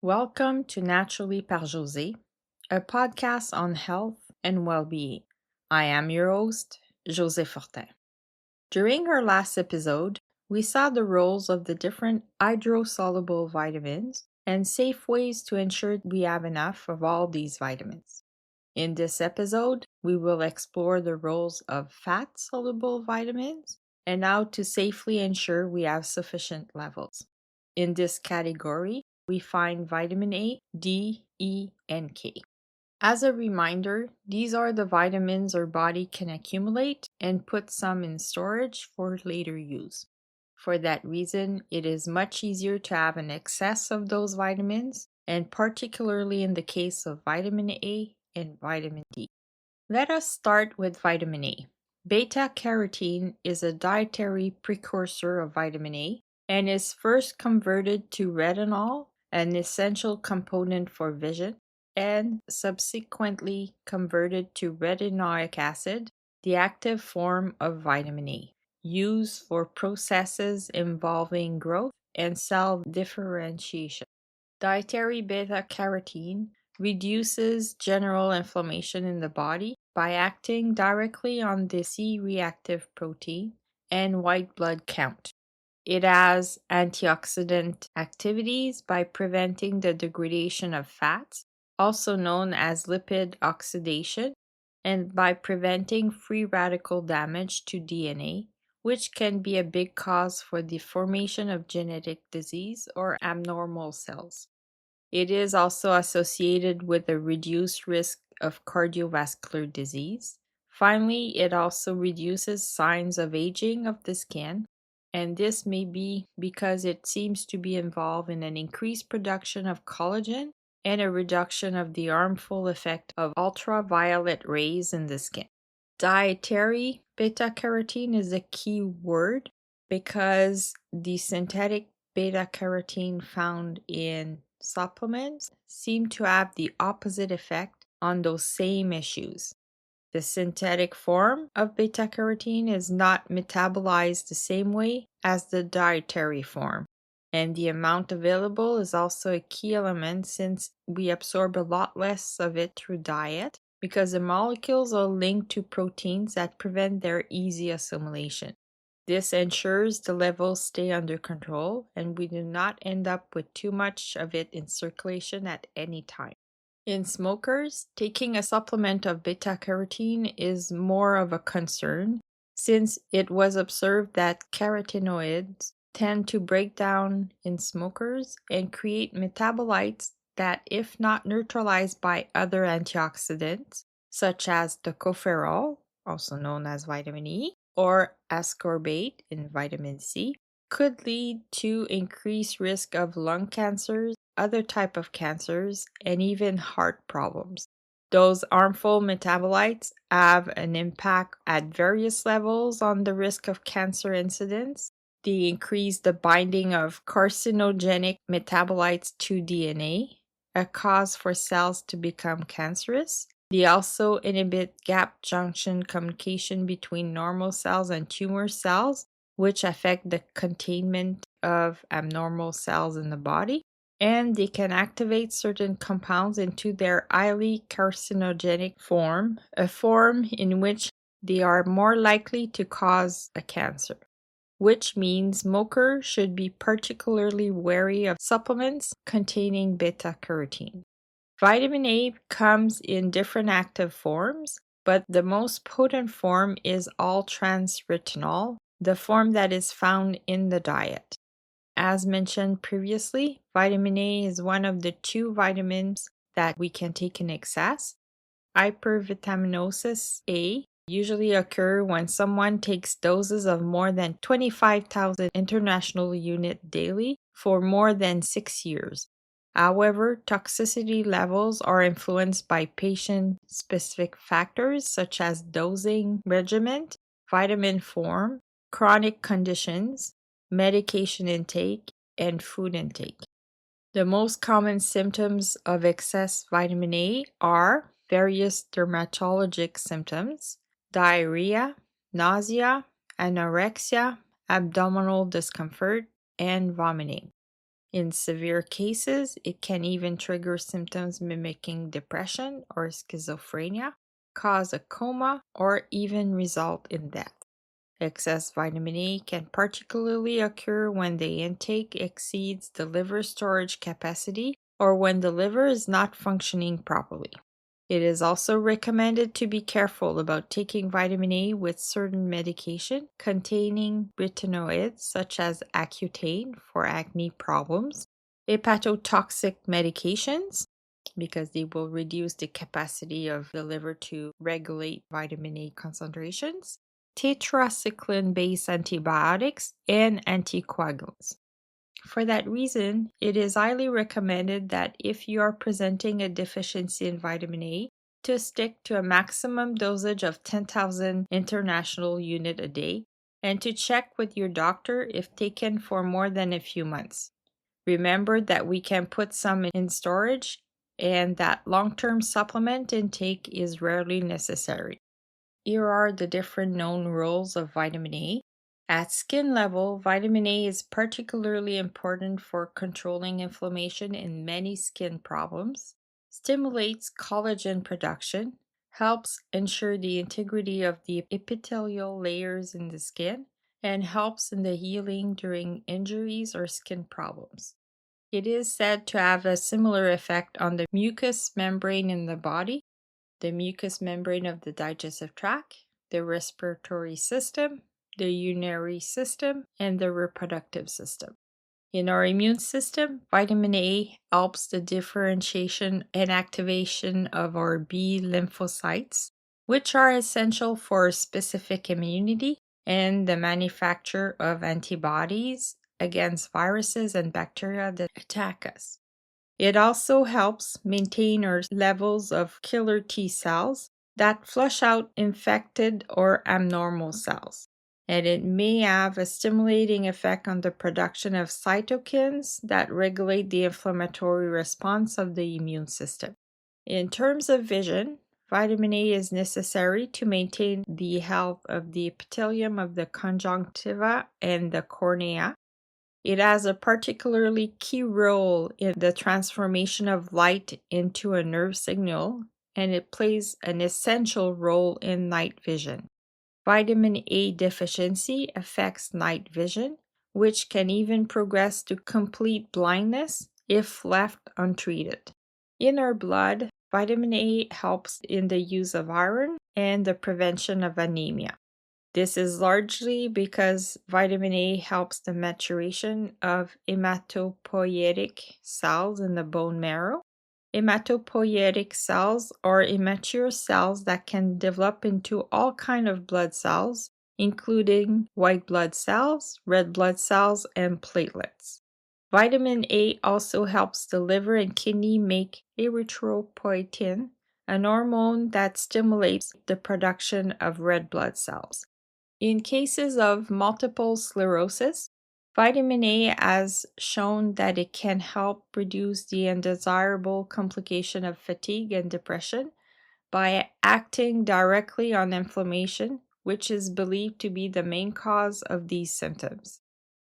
Welcome to Naturally par José, a podcast on health and well-being. I am your host, José Fortin. During our last episode, we saw the roles of the different hydrosoluble vitamins and safe ways to ensure we have enough of all these vitamins. In this episode, we will explore the roles of fat-soluble vitamins and how to safely ensure we have sufficient levels. In this category, we find vitamin A, D, E, and K. As a reminder, these are the vitamins our body can accumulate and put some in storage for later use. For that reason, it is much easier to have an excess of those vitamins, and particularly in the case of vitamin A and vitamin D. Let us start with vitamin A. Beta carotene is a dietary precursor of vitamin A and is first converted to retinol, an essential component for vision, and subsequently converted to retinoic acid, the active form of vitamin A, used for processes involving growth and cell differentiation. Dietary beta carotene reduces general inflammation in the body by acting directly on the C-reactive protein and white blood count. It has antioxidant activities by preventing the degradation of fats, also known as lipid oxidation, and by preventing free radical damage to DNA, which can be a big cause for the formation of genetic disease or abnormal cells. It is also associated with a reduced risk of cardiovascular disease. Finally, it also reduces signs of aging of the skin, and this may be because it seems to be involved in an increased production of collagen and a reduction of the harmful effect of ultraviolet rays in the skin. Dietary beta carotene is a key word because the synthetic beta carotene found in supplements seem to have the opposite effect on those same issues. The synthetic form of beta carotene is not metabolized the same way as the dietary form, and the amount available is also a key element since we absorb a lot less of it through diet because the molecules are linked to proteins that prevent their easy assimilation. This ensures the levels stay under control and we do not end up with too much of it in circulation at any time. In smokers, taking a supplement of beta carotene is more of a concern since it was observed that carotenoids tend to break down in smokers and create metabolites that, if not neutralized by other antioxidants, such as tocopherol, also known as vitamin E, or ascorbate in vitamin C, could lead to increased risk of lung cancers, other type of cancers, and even heart problems. Those harmful metabolites have an impact at various levels on the risk of cancer incidence. They increase the binding of carcinogenic metabolites to DNA, a cause for cells to become cancerous. They also inhibit gap junction communication between normal cells and tumor cells, which affect the containment of abnormal cells in the body. And they can activate certain compounds into their highly carcinogenic form, a form in which they are more likely to cause a cancer, which means smokers should be particularly wary of supplements containing beta carotene. Vitamin A comes in different active forms, but the most potent form is all-trans retinol, the form that is found in the diet. As mentioned previously, vitamin A is one of the two vitamins that we can take in excess. Hypervitaminosis A usually occurs when someone takes doses of more than 25,000 international units daily for more than 6 years. However, toxicity levels are influenced by patient-specific factors such as dosing regimen, vitamin form, chronic conditions, medication intake, and food intake. The most common symptoms of excess vitamin A are various dermatologic symptoms, diarrhea, nausea, anorexia, abdominal discomfort, and vomiting. In severe cases, it can even trigger symptoms mimicking depression or schizophrenia, cause a coma, or even result in death. Excess vitamin A can particularly occur when the intake exceeds the liver storage capacity or when the liver is not functioning properly. It is also recommended to be careful about taking vitamin A with certain medication containing retinoids such as Accutane for acne problems, hepatotoxic medications because they will reduce the capacity of the liver to regulate vitamin A concentrations, tetracycline-based antibiotics, and anticoagulants. For that reason, it is highly recommended that if you are presenting a deficiency in vitamin A, to stick to a maximum dosage of 10,000 international units a day and to check with your doctor if taken for more than a few months. Remember that we can put some in storage and that long-term supplement intake is rarely necessary. Here are the different known roles of vitamin A. At skin level, vitamin A is particularly important for controlling inflammation in many skin problems, stimulates collagen production, helps ensure the integrity of the epithelial layers in the skin, and helps in the healing during injuries or skin problems. It is said to have a similar effect on the mucous membrane in the body, the mucous membrane of the digestive tract, the respiratory system, the urinary system, and the reproductive system. In our immune system, vitamin A helps the differentiation and activation of our B lymphocytes, which are essential for specific immunity and the manufacture of antibodies against viruses and bacteria that attack us. It also helps maintain our levels of killer T cells that flush out infected or abnormal cells. And it may have a stimulating effect on the production of cytokines that regulate the inflammatory response of the immune system. In terms of vision, vitamin A is necessary to maintain the health of the epithelium of the conjunctiva and the cornea. It has a particularly key role in the transformation of light into a nerve signal, and it plays an essential role in night vision. Vitamin A deficiency affects night vision, which can even progress to complete blindness if left untreated. In our blood, vitamin A helps in the use of iron and the prevention of anemia. This is largely because vitamin A helps the maturation of hematopoietic cells in the bone marrow. Hematopoietic cells are immature cells that can develop into all kinds of blood cells, including white blood cells, red blood cells, and platelets. Vitamin A also helps the liver and kidney make erythropoietin, an hormone that stimulates the production of red blood cells. In cases of multiple sclerosis, vitamin A has shown that it can help reduce the undesirable complication of fatigue and depression by acting directly on inflammation, which is believed to be the main cause of these symptoms.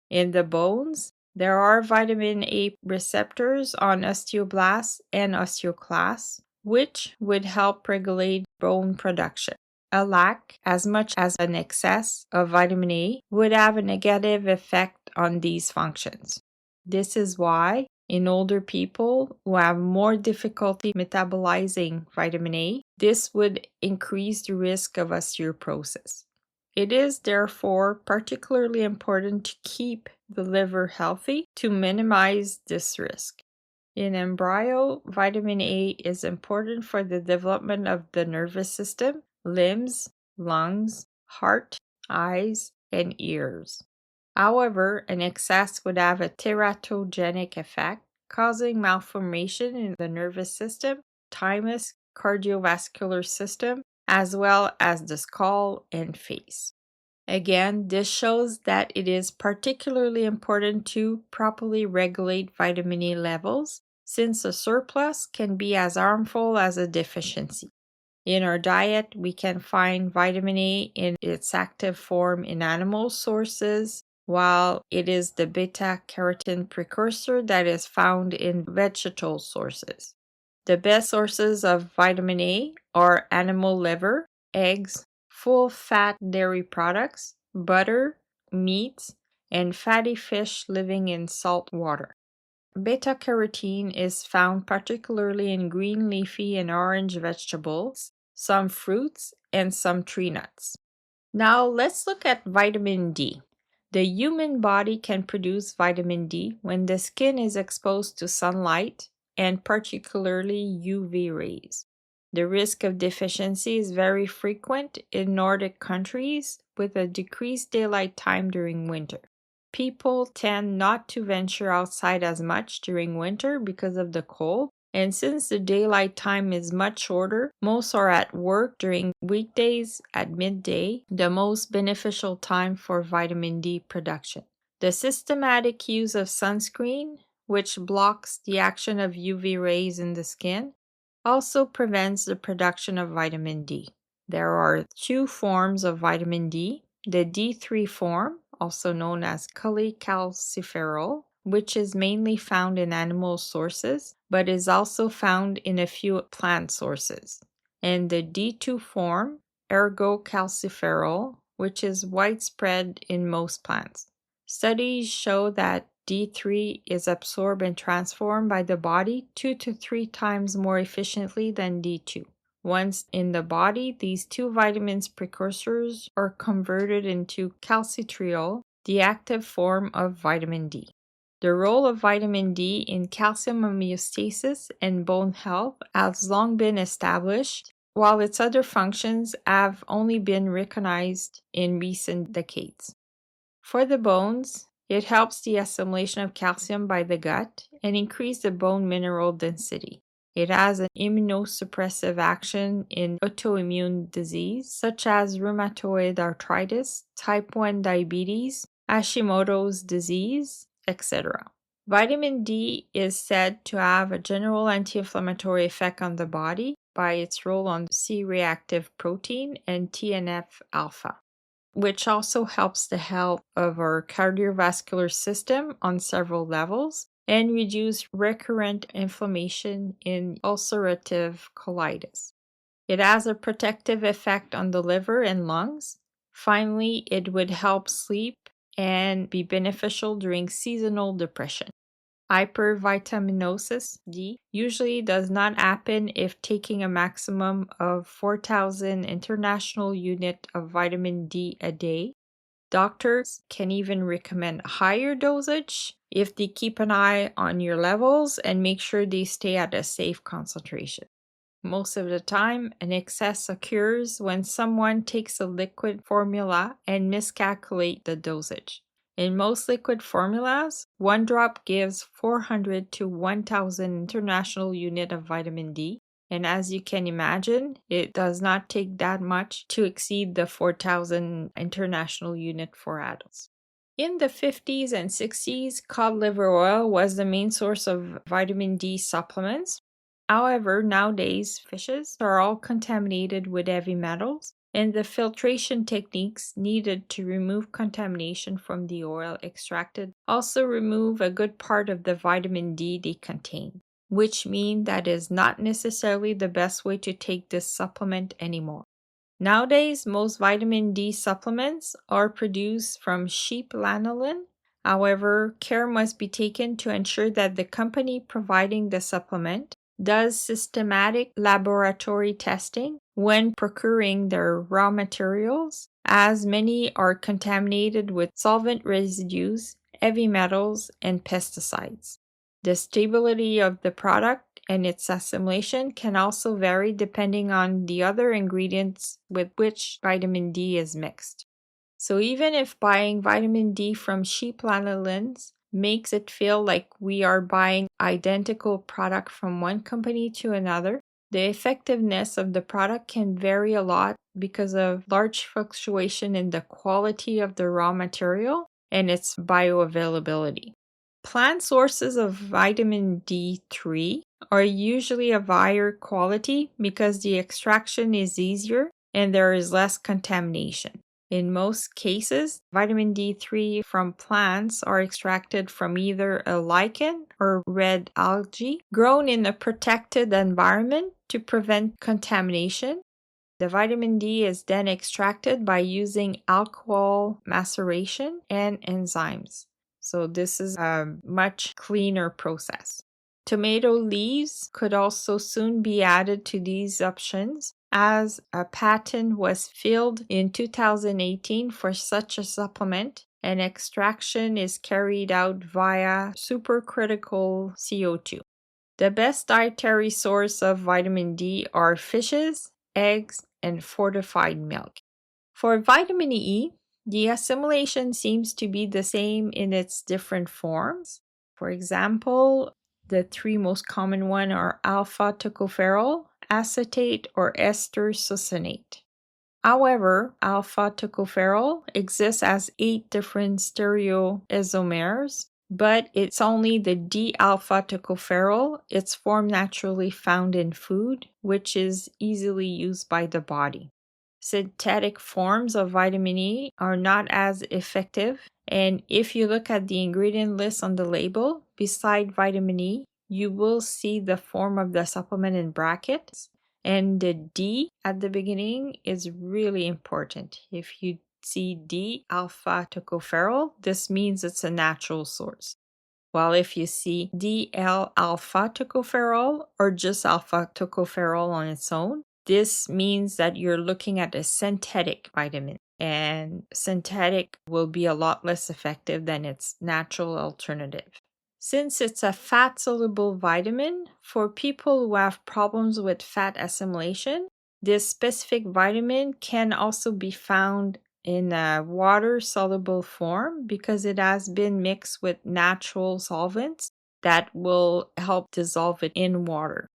In the bones, there are vitamin A receptors on osteoblasts and osteoclasts, which would help regulate bone production. A lack, as much as an excess, of vitamin A would have a negative effect on these functions. This is why, in older people who have more difficulty metabolizing vitamin A, this would increase the risk of osteoporosis. It is therefore particularly important to keep the liver healthy to minimize this risk. In embryo, vitamin A is important for the development of the nervous system, limbs, lungs, heart, eyes, and ears. However, an excess would have a teratogenic effect, causing malformation in the nervous system, thymus, cardiovascular system, as well as the skull and face. Again, this shows that it is particularly important to properly regulate vitamin A levels, since a surplus can be as harmful as a deficiency. In our diet, we can find vitamin A in its active form in animal sources, while it is the beta-carotene precursor that is found in vegetable sources. The best sources of vitamin A are animal liver, eggs, full-fat dairy products, butter, meats, and fatty fish living in salt water. Beta-carotene is found particularly in green leafy and orange vegetables, some fruits, and some tree nuts. Now let's look at vitamin D. The human body can produce vitamin D when the skin is exposed to sunlight and particularly UV rays. The risk of deficiency is very frequent in Nordic countries with a decreased daylight time during winter. People tend not to venture outside as much during winter because of the cold, and since the daylight time is much shorter, most are at work during weekdays at midday, the most beneficial time for vitamin D production. The systematic use of sunscreen, which blocks the action of UV rays in the skin, also prevents the production of vitamin D. There are two forms of vitamin D, the D3 form, also known as cholecalciferol, which is mainly found in animal sources, but is also found in a few plant sources, and the D2 form, ergocalciferol, which is widespread in most plants. Studies show that D3 is absorbed and transformed by the body 2 to 3 times more efficiently than D2. Once in the body, these two vitamins precursors are converted into calcitriol, the active form of vitamin D. The role of vitamin D in calcium homeostasis and bone health has long been established, while its other functions have only been recognized in recent decades. For the bones, it helps the assimilation of calcium by the gut and increase the bone mineral density. It has an immunosuppressive action in autoimmune disease such as rheumatoid arthritis, type 1 diabetes, Hashimoto's disease, etc. Vitamin D is said to have a general anti-inflammatory effect on the body by its role on C-reactive protein and TNF-alpha, which also helps the health of our cardiovascular system on several levels and reduce recurrent inflammation in ulcerative colitis. It has a protective effect on the liver and lungs. Finally, it would help sleep and be beneficial during seasonal depression. Hypervitaminosis D usually does not happen if taking a maximum of 4,000 international units of vitamin D a day. Doctors can even recommend higher dosage if they keep an eye on your levels and make sure they stay at a safe concentration. Most of the time, an excess occurs when someone takes a liquid formula and miscalculates the dosage. In most liquid formulas, one drop gives 400 to 1,000 international units of vitamin D, and as you can imagine, it does not take that much to exceed the 4,000 international unit for adults. In the 50s and 60s, cod liver oil was the main source of vitamin D supplements. However, nowadays, fishes are all contaminated with heavy metals, and the filtration techniques needed to remove contamination from the oil extracted also remove a good part of the vitamin D they contain, which means that is not necessarily the best way to take this supplement anymore. Nowadays, most vitamin D supplements are produced from sheep lanolin. However, care must be taken to ensure that the company providing the supplement does systematic laboratory testing when procuring their raw materials, as many are contaminated with solvent residues, heavy metals, and pesticides. The stability of the product and its assimilation can also vary depending on the other ingredients with which vitamin D is mixed. So even if buying vitamin D from sheep lanolins makes it feel like we are buying identical product from one company to another, the effectiveness of the product can vary a lot because of large fluctuation in the quality of the raw material and its bioavailability. Plant sources of vitamin D3 are usually of higher quality because the extraction is easier and there is less contamination. In most cases, vitamin D3 from plants are extracted from either a lichen or red algae grown in a protected environment to prevent contamination. The vitamin D is then extracted by using alcohol maceration and enzymes. So this is a much cleaner process. Tomato leaves could also soon be added to these options, as a patent was filed in 2018 for such a supplement, and extraction is carried out via supercritical CO2. The best dietary source of vitamin D are fishes, eggs, and fortified milk. For vitamin E, the assimilation seems to be the same in its different forms. For example, the three most common ones are alpha tocopherol, acetate, or ester succinate. However, alpha tocopherol exists as 8 different stereoisomers, but it's only the D-alpha tocopherol, its form naturally found in food, which is easily used by the body. Synthetic forms of vitamin E are not as effective, and if you look at the ingredient list on the label, beside vitamin E, you will see the form of the supplement in brackets, and the D at the beginning is really important. If you see D-alpha tocopherol, this means it's a natural source. While if you see DL-alpha tocopherol or just alpha tocopherol on its own, this means that you're looking at a synthetic vitamin, and synthetic will be a lot less effective than its natural alternative. Since it's a fat-soluble vitamin, for people who have problems with fat assimilation, this specific vitamin can also be found in a water-soluble form because it has been mixed with natural solvents that will help dissolve it in water.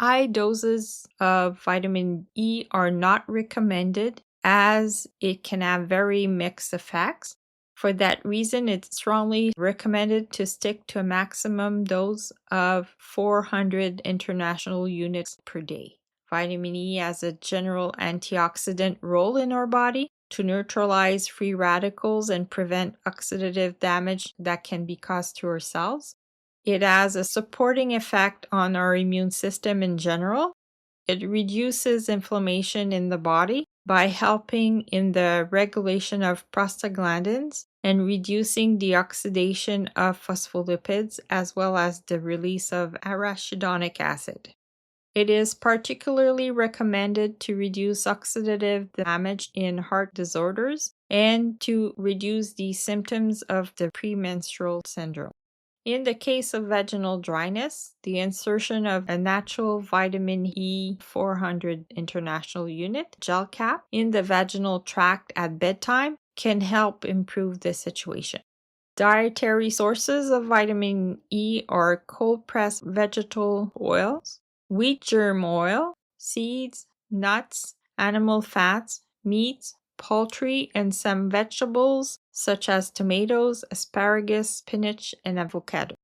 High doses of vitamin E are not recommended as it can have very mixed effects. For that reason, it's strongly recommended to stick to a maximum dose of 400 international units per day. Vitamin E has a general antioxidant role in our body to neutralize free radicals and prevent oxidative damage that can be caused to our cells. It has a supporting effect on our immune system in general. It reduces inflammation in the body by helping in the regulation of prostaglandins and reducing the oxidation of phospholipids as well as the release of arachidonic acid. It is particularly recommended to reduce oxidative damage in heart disorders and to reduce the symptoms of the premenstrual syndrome. In the case of vaginal dryness, the insertion of a natural vitamin E 400 international unit gel cap in the vaginal tract at bedtime can help improve the situation. Dietary sources of vitamin E are cold-pressed vegetable oils, wheat germ oil, seeds, nuts, animal fats, meats, poultry, and some vegetables such as tomatoes, asparagus, spinach, and avocado.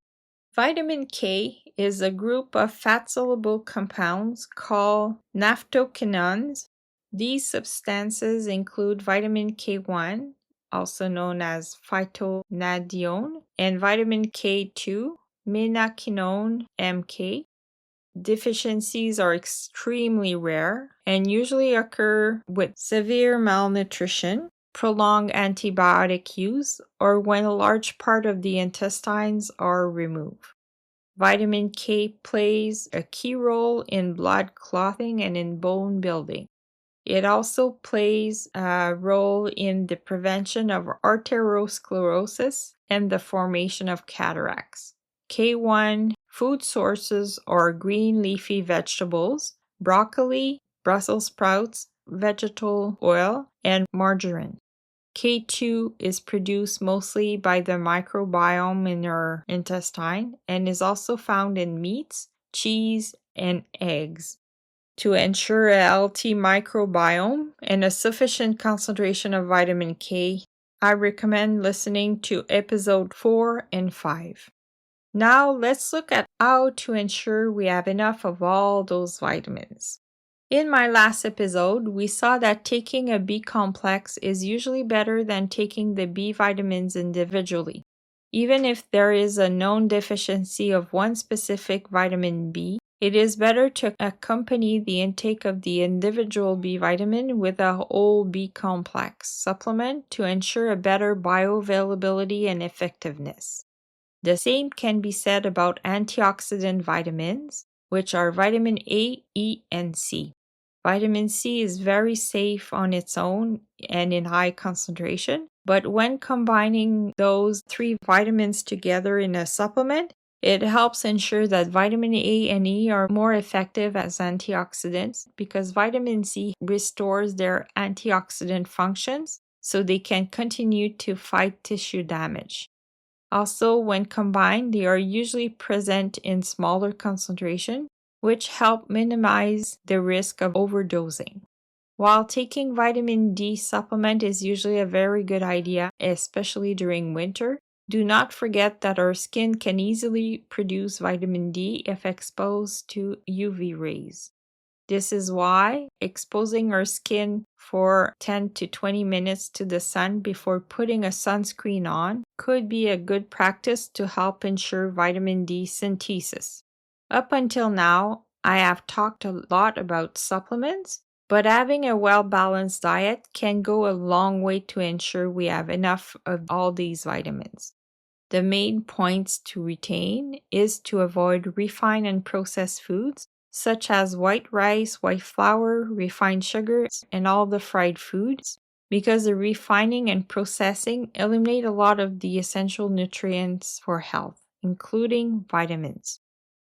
Vitamin K is a group of fat-soluble compounds called naphthoquinones. These substances include vitamin K1, also known as phytonadione, and vitamin K2, menaquinone MK. Deficiencies are extremely rare and usually occur with severe malnutrition, prolonged antibiotic use, or when a large part of the intestines are removed. Vitamin K plays a key role in blood clotting and in bone building. It also plays a role in the prevention of arteriosclerosis and the formation of cataracts. K1 food sources are green leafy vegetables, broccoli, Brussels sprouts, vegetable oil, and margarine. K2 is produced mostly by the microbiome in our intestine and is also found in meats, cheese, and eggs. To ensure a healthy microbiome and a sufficient concentration of vitamin K, I recommend listening to episode 4 and 5. Now let's look at how to ensure we have enough of all those vitamins. In my last episode, we saw that taking a B complex is usually better than taking the B vitamins individually. Even if there is a known deficiency of one specific vitamin B, it is better to accompany the intake of the individual B vitamin with a whole B complex supplement to ensure a better bioavailability and effectiveness. The same can be said about antioxidant vitamins, which are vitamin A, E, and C. Vitamin C is very safe on its own and in high concentration, but when combining those three vitamins together in a supplement, it helps ensure that vitamin A and E are more effective as antioxidants because vitamin C restores their antioxidant functions so they can continue to fight tissue damage. Also, when combined, they are usually present in smaller concentration, which help minimize the risk of overdosing. While taking vitamin D supplement is usually a very good idea, especially during winter, do not forget that our skin can easily produce vitamin D if exposed to UV rays. This is why exposing our skin for 10 to 20 minutes to the sun before putting a sunscreen on could be a good practice to help ensure vitamin D synthesis. Up until now, I have talked a lot about supplements, but having a well-balanced diet can go a long way to ensure we have enough of all these vitamins. The main points to retain is to avoid refined and processed foods, such as white rice, white flour, refined sugars, and all the fried foods, because the refining and processing eliminate a lot of the essential nutrients for health, including vitamins.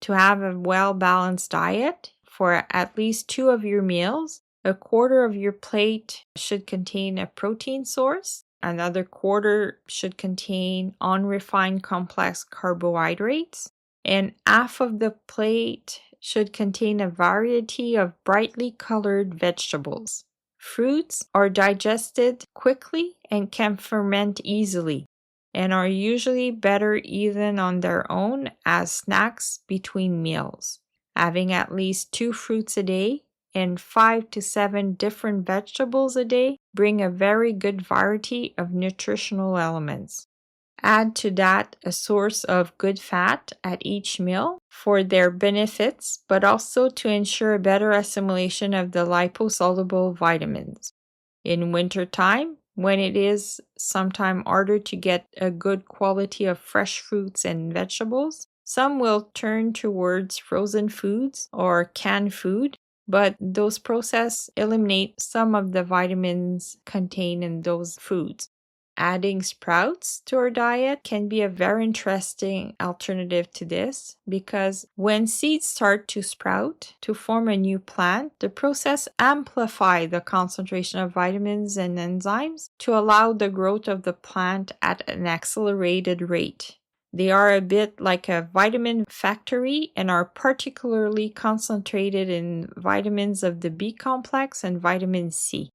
To have a well-balanced diet for at least 2 of your meals, a quarter of your plate should contain a protein source, another quarter should contain unrefined complex carbohydrates, and half of the plate should contain a variety of brightly colored vegetables. Fruits are digested quickly and can ferment easily, and are usually better eaten on their own as snacks between meals. Having at least 2 fruits a day and 5 to 7 different vegetables a day bring a very good variety of nutritional elements. Add to that a source of good fat at each meal for their benefits, but also to ensure a better assimilation of the liposoluble vitamins. In wintertime, when it is sometimes harder to get a good quality of fresh fruits and vegetables, some will turn towards frozen foods or canned food, but those processes eliminate some of the vitamins contained in those foods. Adding sprouts to our diet can be a very interesting alternative to this because when seeds start to sprout to form a new plant, the process amplifies the concentration of vitamins and enzymes to allow the growth of the plant at an accelerated rate. They are a bit like a vitamin factory and are particularly concentrated in vitamins of the B complex and vitamin C.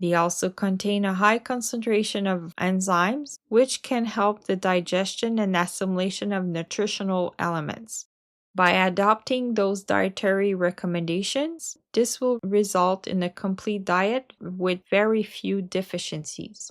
They also contain a high concentration of enzymes, which can help the digestion and assimilation of nutritional elements. By adopting those dietary recommendations, this will result in a complete diet with very few deficiencies.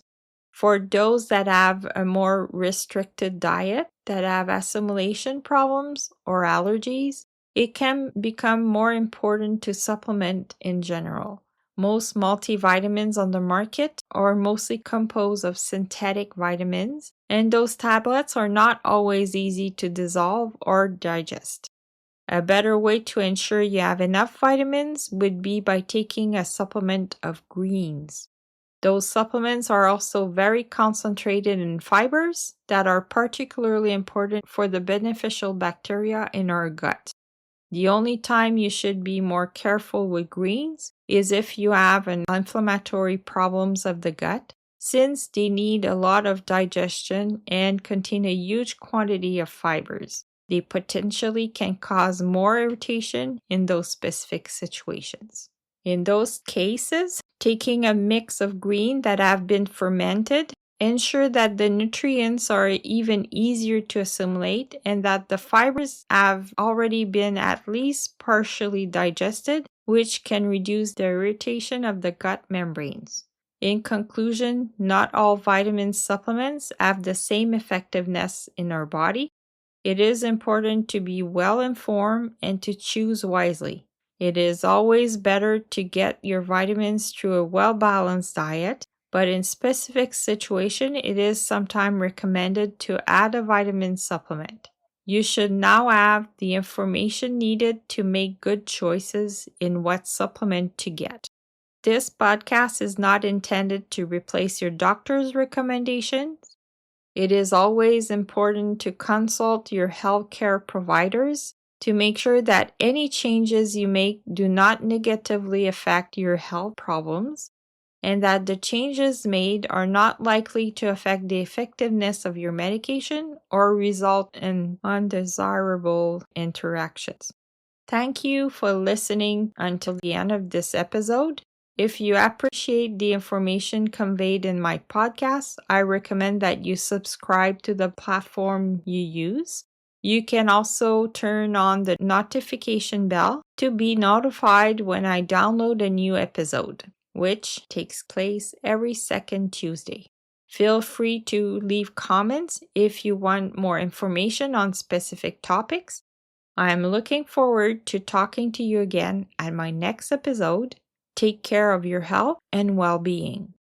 For those that have a more restricted diet, that have assimilation problems or allergies, it can become more important to supplement in general. Most multivitamins on the market are mostly composed of synthetic vitamins, and those tablets are not always easy to dissolve or digest. A better way to ensure you have enough vitamins would be by taking a supplement of greens. Those supplements are also very concentrated in fibers that are particularly important for the beneficial bacteria in our gut. The only time you should be more careful with greens is if you have an inflammatory problems of the gut, since they need a lot of digestion and contain a huge quantity of fibers. They potentially can cause more irritation in those specific situations. In those cases, taking a mix of green that have been fermented ensure that the nutrients are even easier to assimilate and that the fibers have already been at least partially digested which can reduce the irritation of the gut membranes. In conclusion, not all vitamin supplements have the same effectiveness in our body. It is important to be well informed and to choose wisely. It is always better to get your vitamins through a well-balanced diet, but in specific situations, it is sometimes recommended to add a vitamin supplement. You should now have the information needed to make good choices in what supplement to get. This podcast is not intended to replace your doctor's recommendations. It is always important to consult your healthcare providers to make sure that any changes you make do not negatively affect your health problems and that the changes made are not likely to affect the effectiveness of your medication or result in undesirable interactions. Thank you for listening until the end of this episode. If you appreciate the information conveyed in my podcast, I recommend that you subscribe to the platform you use. You can also turn on the notification bell to be notified when I download a new episode, which takes place every second Tuesday. Feel free to leave comments if you want more information on specific topics. I am looking forward to talking to you again at my next episode. Take care of your health and well-being.